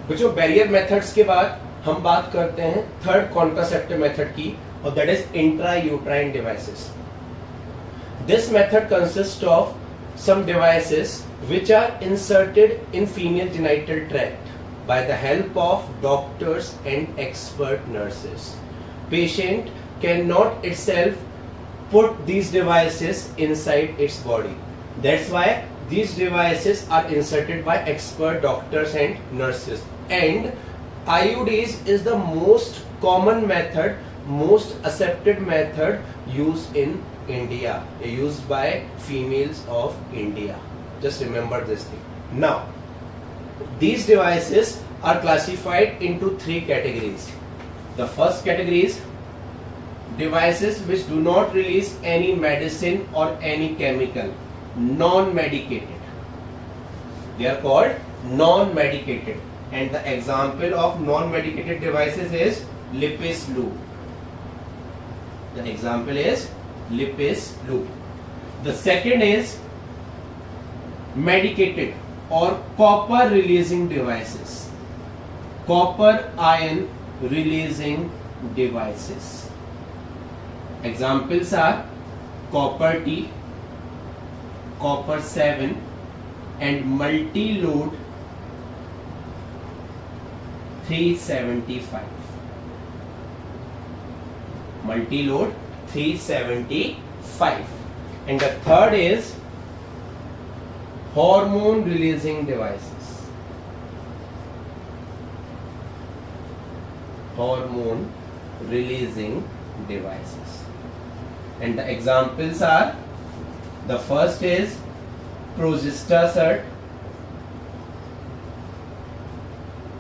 बच्चों barrier methods के बाद हम बात करते हैं थर्ड कॉन्ट्रासेप्टिव मेथड की, और that is intra uterine devices. This method consist of some devices which are inserted in female genital tract by the help of doctors and expert nurses. Patient cannot itself put these devices inside its body. That's why these devices are inserted by expert doctors and nurses. And IUDs is the most common method, most accepted method used in India, used by females of India. Just remember this thing. Now, these devices are classified into three categories. The first category is devices which do not release any medicine or any chemical, non-medicated. They are called non-medicated. And the example of non-medicated devices is Lippis loop. The example is Lippis loop. The second is medicated or copper releasing devices. Copper ion releasing devices. Examples are copper T, copper 7 and multi-load 375. Multi-load 375. And the third is hormone releasing devices. Hormone releasing devices. And the examples are, the first is Progestasert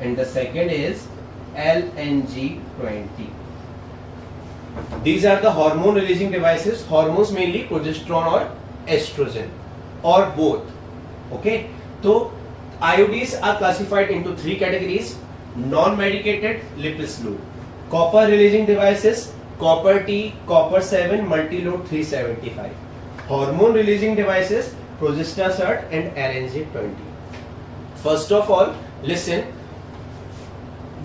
and the second is LNG20. These are the hormone releasing devices. Hormones mainly progesterone or estrogen or both. Okay, so IUDs are classified into three categories: non-medicated, Lippis loop; copper releasing devices, copper T, copper 7, multi-load 375; hormone releasing devices, Progestasert and LNG20. First of all, listen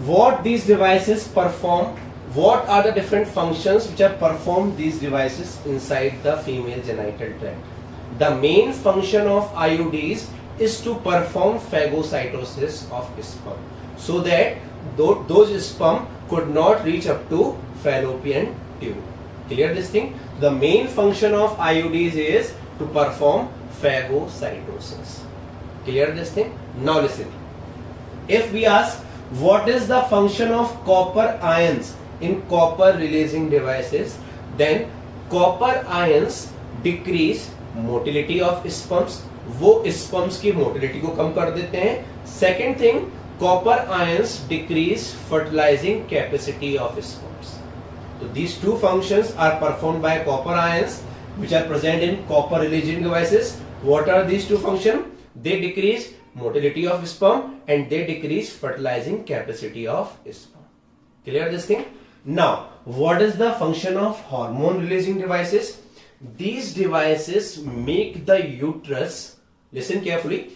what these devices perform. What are the different functions which are performed these devices inside the female genital tract? The main function of IUDs is to perform phagocytosis of sperm, so that those sperm could not reach up to fallopian tube. Clear this thing? The main function of IUDs is to perform phagocytosis. Clear this thing? Now listen. If we ask what is the function of copper ions in copper releasing devices, then copper ions decrease motility of sperms. वो sperms की motility को कम कर देते हैं. Second thing, copper ions decrease fertilizing capacity of sperms. So these two functions are performed by copper ions which are present in copper releasing devices. What are these two functions? They decrease motility of sperm and they decrease fertilizing capacity of sperm. Clear this thing? Now, what is the function of hormone releasing devices? These devices make the uterus, listen carefully,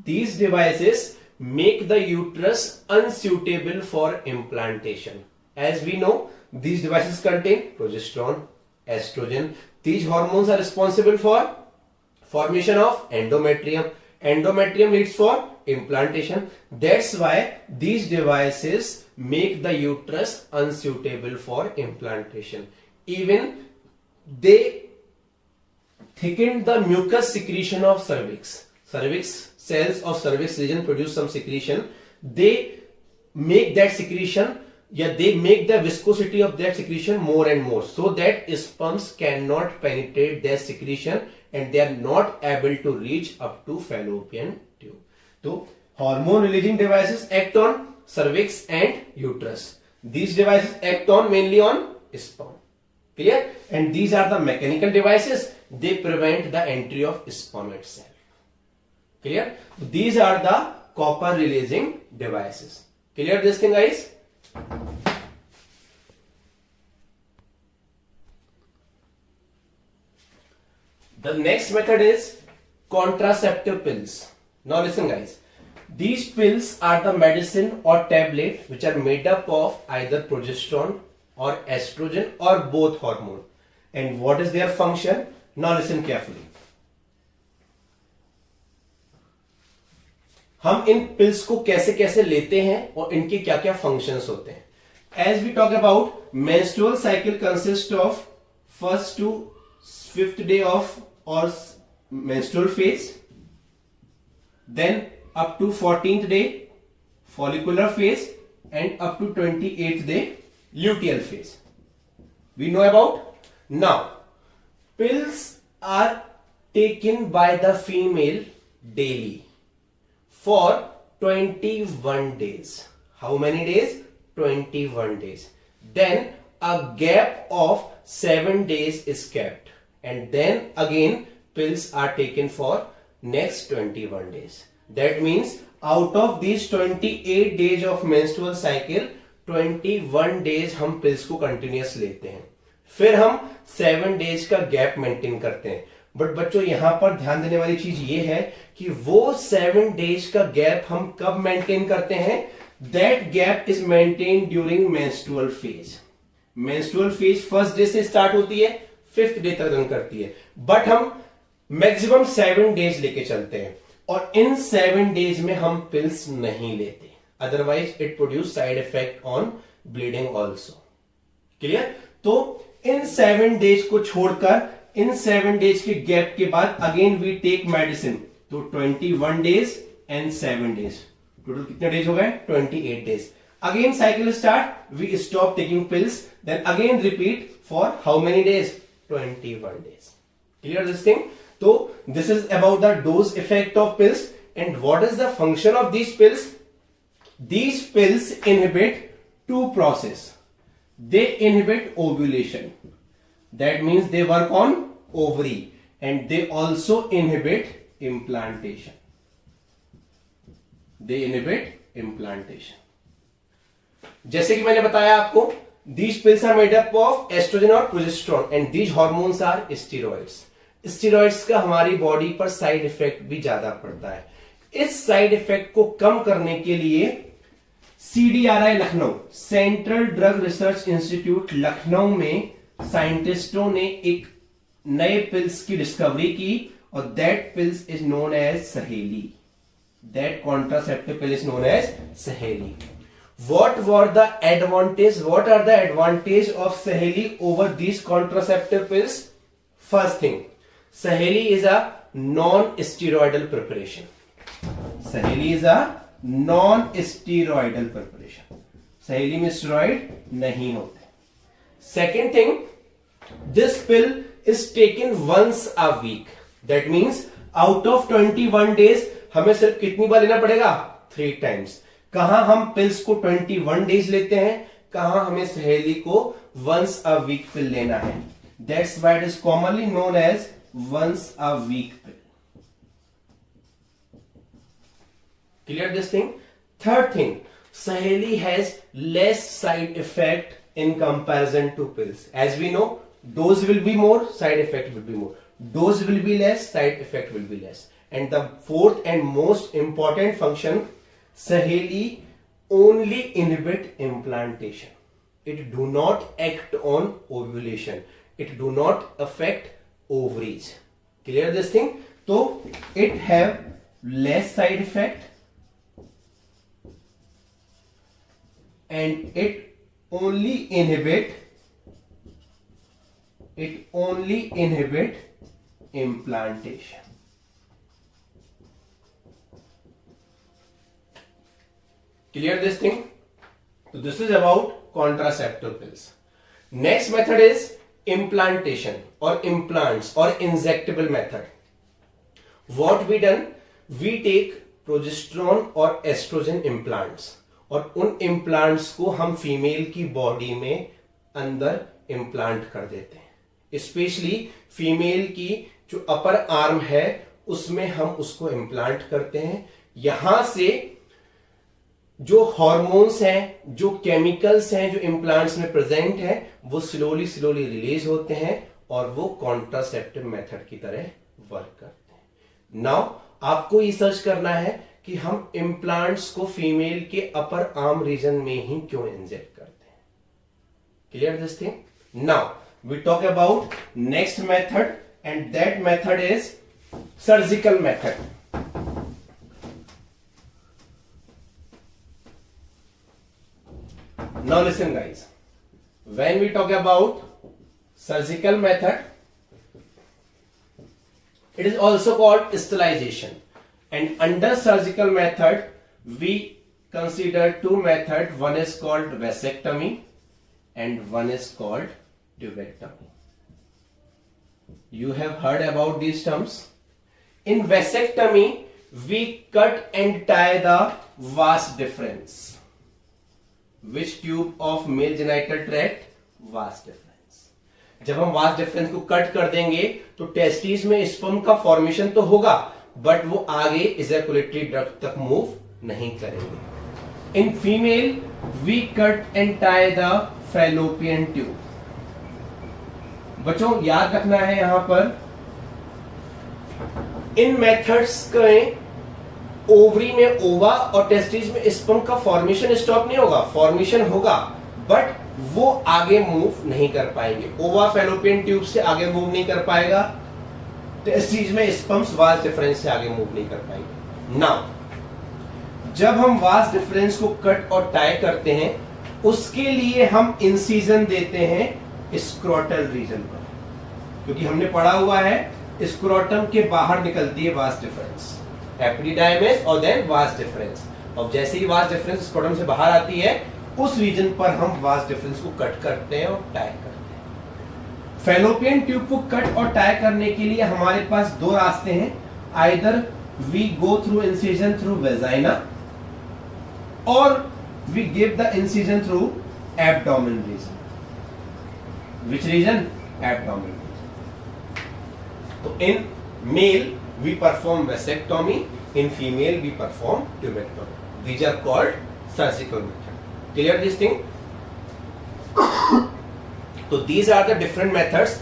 these devices make the uterus unsuitable for implantation. As we know, these devices contain progesterone, estrogen. These hormones are responsible for formation of endometrium. Endometrium leads for implantation. That's why these devices make the uterus unsuitable for implantation. Even they thicken the mucus secretion of cervix. Cervix cells of cervix region produce some secretion. They make that secretion, they make the viscosity of that secretion more and more, so that sperms cannot penetrate their secretion and they are not able to reach up to fallopian tube. So hormone releasing devices act on cervix and uterus. These devices act on mainly on sperm. Clear? And these are the mechanical devices. They prevent the entry of sperm itself. Clear? These are the copper releasing devices. Clear this thing, guys? The next method is contraceptive pills. Now listen, guys. These pills are the medicine or tablet which are made up of either progesterone or estrogen or both hormone. And what is their function? Now listen carefully. हम इन pills को कैसे कैसे लेते हैं और इनके क्या क्या फंक्शंस होते हैं. As we talk about, menstrual cycle consists of first to fifth day of or menstrual phase, then up to 14th day follicular phase, and up to 28th day luteal phase. We know about. Now, pills are taken by the female daily for 21 days. How many days? 21 days. Then a gap of 7 days is kept, and then again pills are taken for next 21 days. That means out of these 28 days of menstrual cycle, 21 days हम pills को continuous लेते हैं, फिर हम 7 days का gap maintain करते हैं. But बच्चों यहां पर ध्यान देने वाली चीज ये है कि वो 7 days का गैप हम कब मेंटेन करते हैं? That gap is maintain during menstrual phase. Menstrual phase first day से स्टार्ट होती है, 5th डे तक रन करती है, बट हम मैक्सिमम 7 days लेके चलते हैं, और इन 7 days में हम पिल्स नहीं लेते, otherwise it produce side effect on bleeding also. Clear? तो इन 7 days को छोड़कर इन 7 days के गैप के बाद अगेन वी टेक मेडिसिन. तो 21 days एंड 7 days, टोटल कितने डेज हो गए? 28 days. Again cycle start, we stop taking pills, then again repeat for how many days? 21 days. Clear this thing? तो this is about the dose effect of pills. And what is the function of these pills? These pills inhibit 2 process. They inhibit ovulation. That means they work on ovary, and they also inhibit implantation. They inhibit implantation. जैसे कि मैंने बताया आपको, these pills are made up of estrogen और progesterone, and these hormones are steroids. Steroids का हमारी body पर side effect भी ज्यादा पड़ता है. इस साइड इफेक्ट को कम करने के लिए CDRI Lucknow, central drug research institute Lucknow में साइंटिस्टों ने एक नए पिल्स की डिस्कवरी की, और that pills is known as Saheli. That contraceptive pill is known as Saheli. What are the advantage of Saheli over these contraceptive pills? First thing, Saheli is a non-steroidal preparation. Saheli is a non-steroidal preparation. Saheli में steroid नहीं होते. Second thing, this pill is taken once a week. That means out of 21 days हमें सिर्फ कितनी बार लेना पड़ेगा? 3 times. कहां हम पिल्स को 21 days लेते हैं, कहां हमें सहेली को once a week पिल लेना है. That's why it is commonly known as once a week pill. Clear this thing? Third thing, Saheli has less side effect in comparison to pills. As we know, dose will be more, side effect will be more. Dose will be less, side effect will be less. And the fourth and most important function, Saheli only inhibit implantation. It do not act on ovulation. It do not affect ovaries. Clear this thing? So it have less side effect, and it only inhibit implantation. Clear this thing? So this is about contraceptive pills. Next method is implantation or implants or injectable method. What we done? We take progesterone और estrogen implants, और उन implants को हम female की body में अंदर implant कर देते हैं. स्पेशली फीमेल की जो अपर आर्म है उसमें हम उसको इम्प्लांट करते हैं. यहां से जो हार्मोन्स हैं, जो केमिकल्स हैं जो इम्प्लांट्स में प्रेजेंट है, वो स्लोली रिलीज होते हैं और वो कॉन्ट्रासेप्टिव मेथड की तरह वर्क करते हैं. नाउ आपको ये सर्च करना है कि हम इम्प्लांट्स को फीमेल के अपर आर्म रीजन में ही क्यों इंजेक्ट करते हैं. Clear this thing. Now we talk about next method and that method is surgical method. Now listen guys, when we talk about surgical method, it is also called sterilization, and under surgical method we consider two methods. One is called vasectomy and one is called tubectomy. You have heard about these terms. In vasectomy we cut and tie the vas deferens. Which tube of male genital tract? Vas deferens. जब हम vas deferens को cut कर देंगे तो testis में sperm का formation तो होगा बट वो आगे इजैकुलेटरी डक्ट तक मूव नहीं करेंगे. In female we cut and tie the fallopian tube. बच्चों याद रखना है यहां पर इन मेथड्स के ओवरी में ओवा और टेस्टिस में स्पर्म का फॉर्मेशन स्टॉप नहीं होगा. फॉर्मेशन होगा बट वो आगे मूव नहीं कर पाएंगे. ओवा फैलोपियन ट्यूब से आगे मूव नहीं कर पाएगा. टेस्टिस में स्पर्म्स वास डिफरेंस से आगे मूव नहीं कर पाएंगे. नाउ जब हम वास डिफरेंस को कट और टाई करते हैं उसके लिए हम इंसिजन देते हैं स्क्रोटल रीजन पर, क्योंकि हमने पढ़ा हुआ है स्क्रोटम के बाहर निकलती है वास डिफरेंस. एपिडिडाइमिस और देन वास डिफरेंस. और जैसे ही वास डिफरेंस स्क्रोटम से बाहर आती है उस रीजन पर हम वास डिफरेंस को कट करते हैं और टाई करते हैं. फैलोपियन ट्यूब को कट और टाई करने के लिए हमारे पास दो रास्ते हैं. Either we go through incision through vagina और we give the incision through abdomen region. Which region? Abdomen region. तो in male we perform vasectomy, in female we perform tubectomy. These are called surgical method. Clear this thing? So these are the different methods.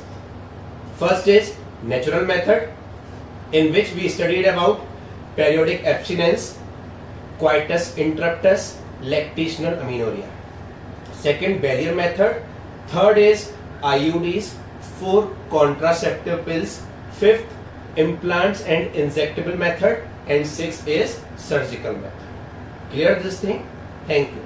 First is natural method, in which we studied about periodic abstinence, coitus interruptus, lactational amenorrhea. Second, barrier method. Third is IUDs. Fourth, contraceptive pills. Fifth, implants and injectable method, and sixth is surgical method. Clear this thing? Thank you.